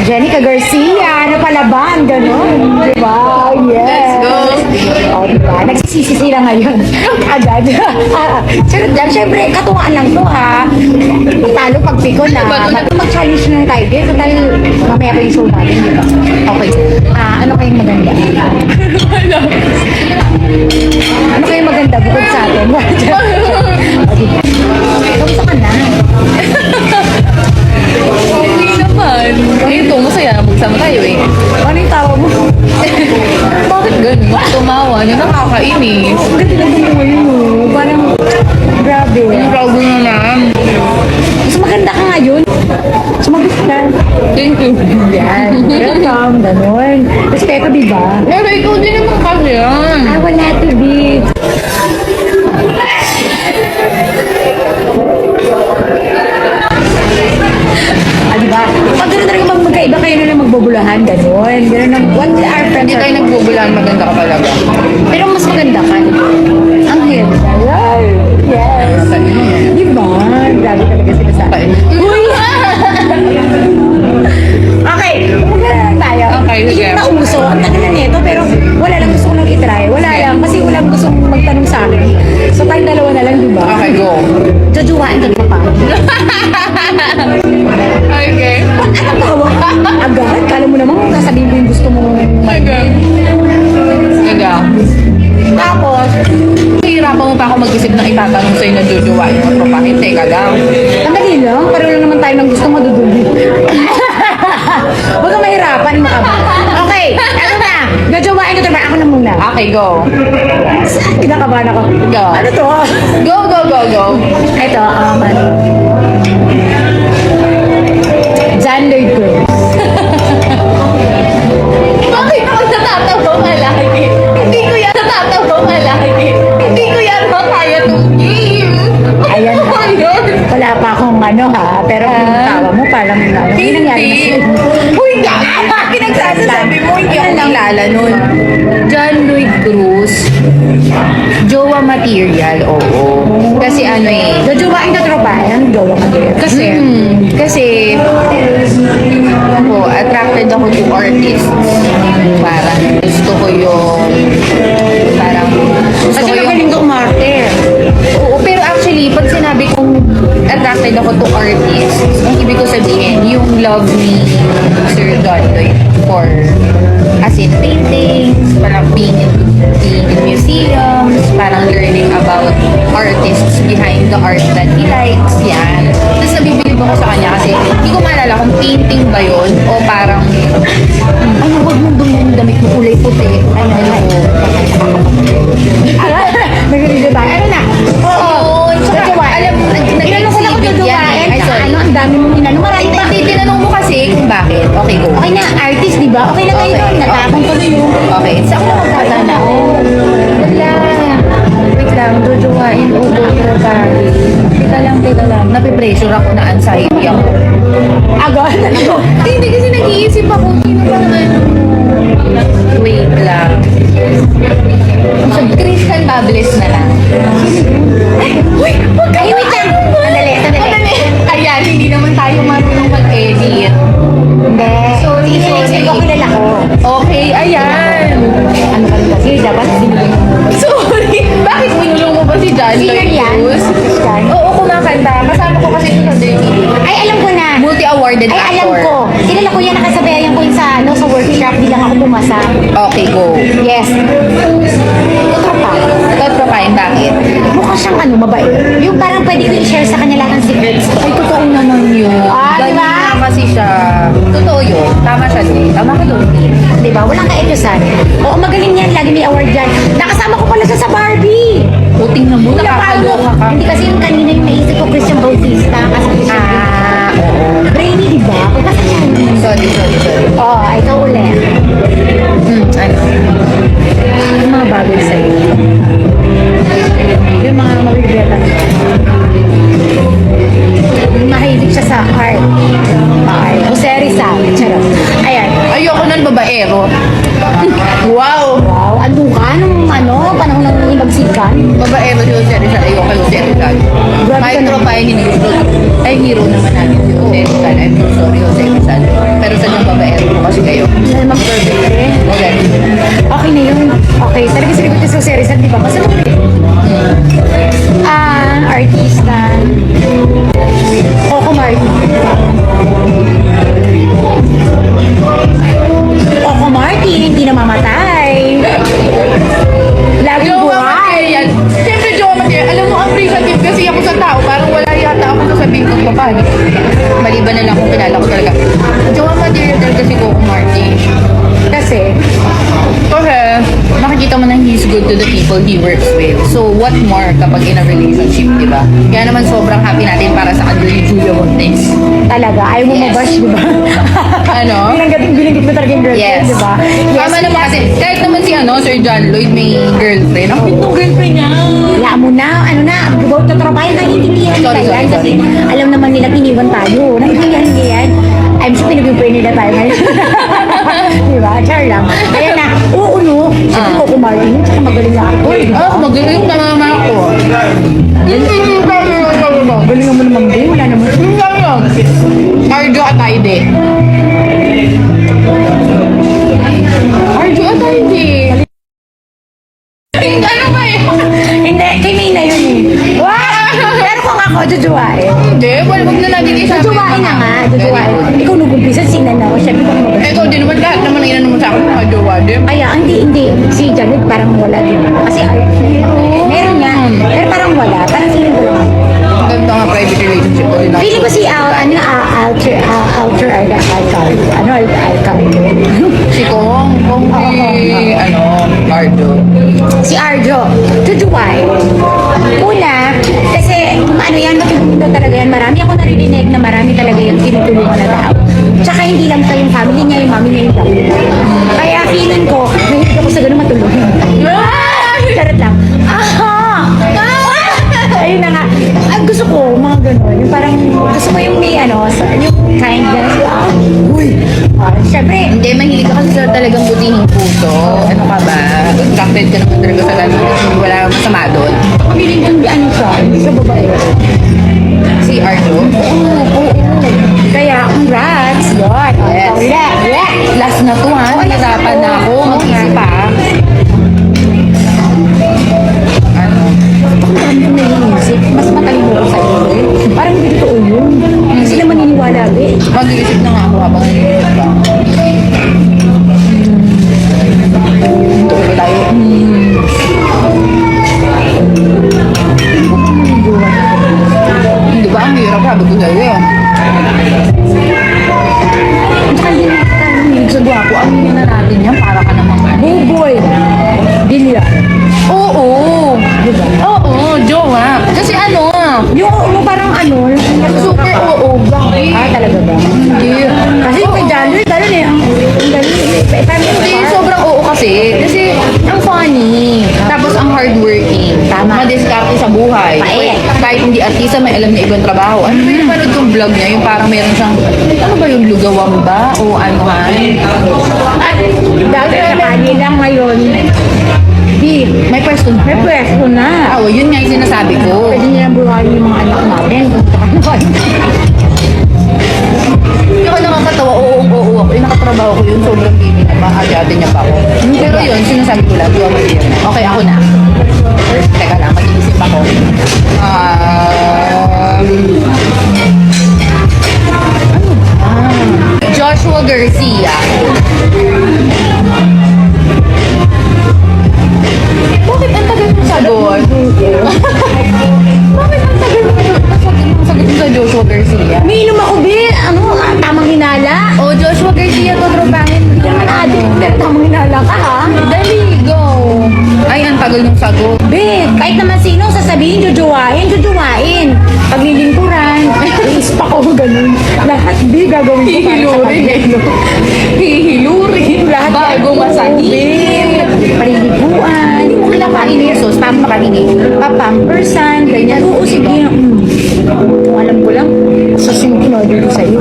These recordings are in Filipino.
Jenica Garcia, napalaban, gano'n. Diba? Yes. Let's go. O, diba? Nagsisisi sila ngayon. Agad. Charot lang. Siyempre, katuwaan lang to, ha? Talo pag piko na. Mag-challenge na tayo. Dito tayo, mamaya pa yung show natin, diba? Okay. Ano kayong maganda? Ano kayong maganda bukod sa atin? O, diba? Kamusta ka na? Okay naman. Ito, masaya. Magsama tayo eh. Ano yung tawa mo? Bakit ganun? Tumawa niyo, nakakainis. Ang ganda na mo ngayon, oh. Parang, grabe. Ang proud mo naman. Mas maganda ka ngayon. Sumagot ka. Thank you. Yan. Welcome. Ganon. Respeto, diba? Pero ikaw din naman kasi yan. Wala to be. Diba? Pag gano'n talaga magkaiba kayo na lang magbubulahan, gano'n. Gano'n ang what our friends Hindi are. tayo nagbubulaan, maganda ka talaga. Pero mas maganda ka. Ang ganda. Yes. Diba? Grabe talaga sila sa akin. Uy! Okay, umaga na lang tayo. Okay, Hindi sige. na nauso. Ang tagal na nito, pero wala lang gusto ko lang itry. Wala lang, kasi wala gusto magtanong sa akin. So tayong dalawa na lang, diba? Okay, go. Jojowain ka pa. Okay. Anong tawa? Agad? Kala mo naman kung sasabihin ko yung gusto mo. Okay. Gaga. Tapos, Hihirapan mo pa ako mag-isip ng itatanong sa'yo na jujuwain mo. Pero bakit? Teka lang. ang dali lang. Pareho lang naman tayo ng gusto mo dudugi. Huwag kang mahirapan mo ka ba? Okay, ano na? Jojowain ko ba? Ako na muna. Okay, go. Kinakabahan ako. Go. Ano to? Go, go, go, go. Ito, John Lloyd Cruz. Bakit ako natatawa nga lagi? Hindi ko yan natatawa nga lagi. Hindi ko yan makaya tong game. Ayan na. Ayun. Wala pa akong ano ha, pero yung tawa mo parang ano. Yung nangyari na sa'yo. Uy, pinagsasasabi mo, hindi ako kilala nun. John Lloyd Cruz. Jowa material, oo. Kasi ano eh. Jojowain ka tropa. Anong jowa ka din? Kasi ako, attracted ako to artists. Parang gusto ko yung gusto Kasi ko yung magaling ka umarte. oo, pero actually, pag sinabi kong attracted ako to artists, ang ibig ko sabihin, yung love ni Sir John Lloyd for as in paintings, parang being in museums, parang learning about artists behind the art that he likes, yan. Tapos nabibilib ako sa kanya kasi hindi ko maalala kung painting ba yun o parang ano, huwag mong yung damit mo kulay puti. Ano, Nag-review tayo. Ano na? Oo, tsaka, Jojowain. alam, Tinanong ko lang kung nag-exhibit yan jojowain. eh. Ay, sorry. Ano, ang dami mong inano. Marami pa. Hindi, tinanong mo kasi kung bakit. Okay, go. Okay na, artist, di ba? Okay na kayo Okay. doon. Natapang ko rin yung... Okay, sa ako magtatana. Wala. Wait lang, jojowain o jojowain. Teka lang. Napipressure ako na anxiety ako. Agad? Hindi kasi nag-iisip ako. Sino bang ano? Wait lang. So, Christian Bables na lang. Uy! Huwag kayo! Wait lang! Sandali. Ayan, hindi naman tayo marunong mag-edit. Hindi. Sorry. Ikaw kilala ko. Okay, ayan. Ano ka rin kasi? Dapat binigyan mo. Sorry. Bakit binulong mo ba si John Singer Lloyd yan? Cruz? Christian? Oo, kumakanta. Kasama ko kasi ito sa Dirty Days. Ay, alam ko na. Multi-awarded Ay, alam actor. ko. Kilala ko yan. Nakasabayan ko yun sa workshop. Di lang ako pumasa. Okay, go. Yes. Ito pa. Totropain, bakit? Mukha siyang ano, mabait. Yung parang pwede ko i-share sa kanya lahat ng secrets. Ay, totoo naman yun. Ah, Ganun diba? nga kasi siya. Totoo yun. Tama siya din. Tama ka doon. Di ba? Walang ka-etusan. Oo, magaling yan. Lagi may award dyan. Nakasama ko pala siya sa Barbie. O, tingnan mo. Wala pa Nakakaloka ka. Hindi kasi yung kanina yung naisip ko, Christian Bautista. Kasi siya. Brainy, di ba? Pagkasa siya. Sorry. Oo, ikaw ulit. Ano? Yung mga bagay sa'yo. Yung mga mabibigat. Mahilig siya sa art. Art. Jose Rizal. Charot. Ayan. Ayoko nun babaero. Wow! Wow. Ano ka? Nung panahon ng ibagsikan? Babaero si Jose Rizal. Ayoko kay Jose Rizal. Grabe ka Kahit tropahin ni Hero. Ay, hero naman natin si Jose Rizal. I'm so sorry, Jose Rizal. Pero good to the people he works with. So, what more kapag in a relationship, di ba? Kaya naman sobrang happy natin para sa kanila ni Julia Montes. Talaga, ayaw mo Yes. mabash, di ba? Ano? Binanggit mo talaga yung girlfriend, Yes. di ba? Tama naman kasi, kahit naman si Sir John Lloyd may girlfriend. Ang pitong girlfriend niya. Wala mo na, ano na, about to trabaho, naiintindihan nila Sorry, yan. sorry, Kasi alam naman nila, iniwan tayo. Naiintindihan nila yan. I'm sure pinag-pray nila tayo ngayon. Di ba? Char lang. Kaya na, oo no, sabi ko kumarin, tsaka magaling na ako. Di ba? Magaling na naman ako. Galing mo naman din, wala naman. Arjo Atayde. Arjo Atayde. Ano ba eh? Hindi, kay Mina yun eh. Wow! Pero kung ako, jujuwain. Hindi, wag na natin isabi. Jujuwain na nga, jujuwain. Ikaw nag-umpisa, sinan ako. Siyempre ko naman. Ikaw din naman lahat naman ang inano mo sa akin mga jowa, di ba? Kaya, hindi. Si Janet parang wala din. Kasi, meron nga. Pero parang wala. Parang feeling ko lang. Ang ganda nga private relationship ko din ako. Feeling ko si Alter Alcal. Ano, Alcal? Si Kong si, Arjo. Si Arjo. Jujuwain. Una, kasi, ano yan, matutulong talaga yan. Marami ako naririnig na marami talaga yung tinutulungan na tao. Tsaka hindi lang sa yung family niya, yung mami niya, yung family niya. Kaya feeling ko, nahilig ako sa ganun matulungin. Charot lang. Ayun na nga. Gusto ko, mga ganun. Yung parang, gusto ko yung may yung kindness. Siyempre, Hindi, mahilig ka kasi sa talagang butihing puso. Ano ka ba? Attracted ka naman talaga sa ganun. Wala kang masama doon. feeling ko hindi siya, hindi siya babae. Si Arjo. Kaya, congrats. Yun. Yes. Yeah. Last na to ha. Nahirapan na ako. Mag-isip pa. Ano? Ang dami kong naiisip. Mas matalino ko sa iyo. Parang hindi totoo yun. Hindi sila maniniwala. Mag-iisip na nga ako habang nag-iisip pa. Tuloy tayo. Di ba ang hirap sabi ko sa'yo eh. Tsaka hindi na kita namilig sa gwapo. Ang hindi na natin yan. Para ka namang buboy. Dilya. Oo. Oo, jowa. Kasi Yung mo parang super oo. Bakit? talaga ba? Hindi. Kasi kay Jalo, ganun eh. Ang galing. Hindi, sobrang oo kasi. Kasi ang funny. Tapos ang hardworking. Tama. Madiskarte sa buhay. Pait. Kahit hindi artista, may alam na ibang trabaho. Ano ba yung panood kong vlog niya? Yung parang meron siyang, ano ba yung lugawang ba? O ano man? Dati sa kanila ngayon. Di, May pwesto na. may pwesto na. Oo, yun nga yung sinasabi ko. Pwede nila buhayin yung mga anak natin. Yung ako nakakatawa, oo ako. Yung nakatrabaho ko yun, sobrang gini na ba? Ate niya pa ako. Pero yun, sinasabi ko lang, duwa mo yun. Okay, ako na. Teka lang, mag-iisip ako. Joshua Garcia. Bakit ang tagal mo sagot? Bakit ang tagal mo sagot mo sa Joshua Garcia? Minum ako, Bin. Tamang hinala. Oh, Joshua Garcia, tutrupahin mo yan. Adik, pero tamang hinala ka, ha? Dali, go! Ay, ang tagal ng sagot. Bin, kahit naman sino sasabihin, jujuwain. Paglilingkuran. Ispa ko, ganun. Lahat, Bin, gagawin ko para sa kanila. Hihilurin. Lahat Bago masahin. Paliliguan. Hindi mo kinakain yung sos, pampakainin. Papampersan, ganyan. Oo, sige. Kung alam ko lang, sos yung in-order ko sa'yo.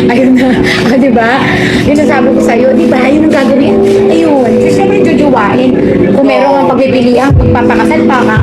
Ayun na. Diba? Yun ang sabi ko sa'yo. Diba? Yun ang gagawin. Ayun. Kasi syempre, jujuwain. Kung meron kang pagpipilian, magpapakasal pa ka,